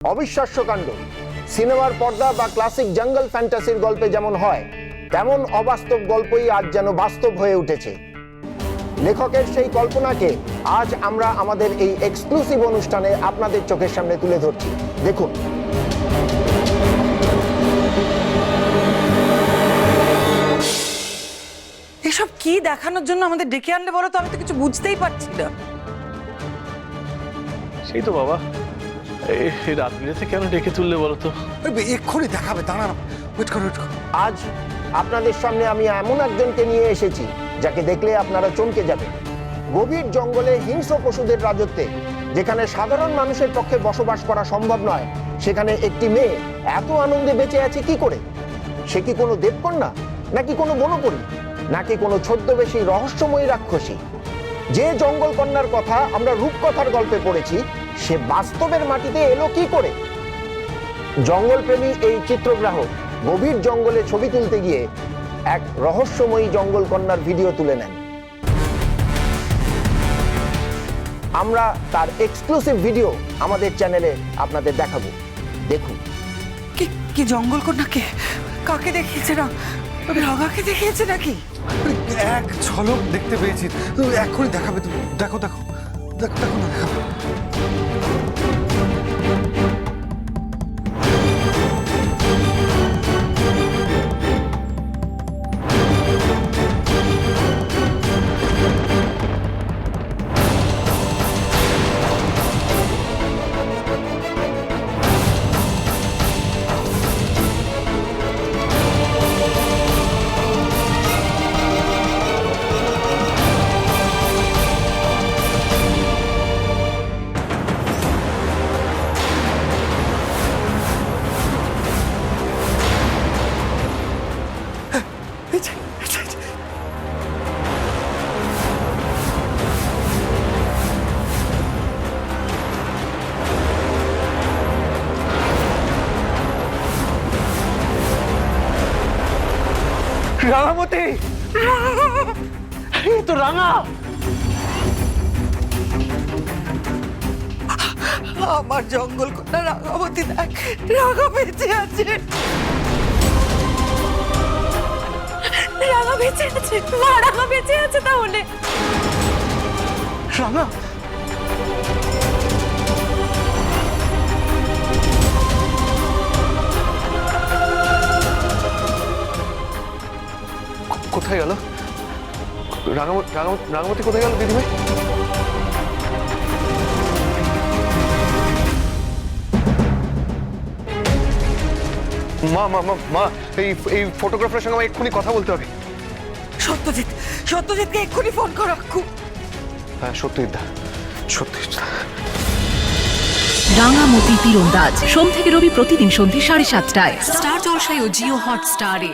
অবিশ্বাস্য কাণ্ড। সিনেমার পর্দা বা ক্লাসিক জঙ্গল ফ্যান্টাসির গল্পে যেমন হয়, তেমন অবাস্তব গল্পই আজ যেন বাস্তব হয়ে উঠেছে। লেখকের সেই কল্পনাকে আজ আমরা আমাদের এই এক্সক্লুসিভ অনুষ্ঠানে আপনাদের চোখের সামনে তুলে ধরছি। দেখুন। এসব কি দেখানোর জন্য আমাদের ডেকে আনলে বলো তো? আমি তো কিছু বুঝতেই পারছি না। সেই তো বাবা, এই রাত বিরেতে কেন ডেকে তুললে বলো তো? এক্ষুনি দেখাবে, দাঁড়ানো, ওয়েট করো। আজ আপনাদের সামনে আমি এমন একজনকে নিয়ে এসেছি যাকে দেখলে আপনারা চমকে যাবেন। গভীর জঙ্গলে হিংস্র পশুদের রাজত্বে, যেখানে সাধারণ মানুষের পক্ষে বসবাস করা সম্ভব নয়, সেখানে একটি মেয়ে এত আনন্দে বেঁচে আছে কি করে? সে কি কোনো দেবকন্যা, নাকি কোনো বনপরী, নাকি কোনো ছদ্মবেশী রহস্যময়ী রাক্ষসী? যে জঙ্গল কন্যার কথা আমরা রূপকথার গল্পে পড়েছি, সে বাস্তবের মাটিতে এলো কি করে? জঙ্গলপ্রেমী এই চিত্রগ্রাহক গভীর জঙ্গলে ছবি তুলতে গিয়ে এক রহস্যময়ী জঙ্গল কন্যার ভিডিও তুলে নেন। আমরা তার এক্সক্লুসিভ ভিডিও আমাদের চ্যানেলে আপনাদের দেখাবো। দেখুন। কি জঙ্গল কন্যাকে? কাকে দেখিয়েছে? না রাগাকে দেখিয়েছে নাকি? এক ঝলক দেখতে পেয়েছি, এক্ষুনি দেখাবে। তুমি দেখো না, দেখাবো। রাঙামতি, এই তো রাঙা। আমার জঙ্গল কন্যা রাগাবতী, দেখ রাগা বেঁচে আছে। রাগা বেঁচে আছে, মা রাগা বেঁচে আছে। তাহলে রাঙা, কোথায় গেল রাঙামতি? কোথায় গেল দিদিভাই? মা মা মা মা এই ফটোগ্রাফারের সঙ্গে আমার এক্ষুনি কথা বলতে হবে। সত্যজিৎকে এক্ষুনি ফোন করো। হ্যাঁ, সত্যজিৎ দা, সত্যজিৎ। রাঙামতি তীরন্দাজ সোম থেকে রবি প্রতিদিন সন্ধ্যে 7:30টায় স্টার জলসায় ও জিও হটস্টারে।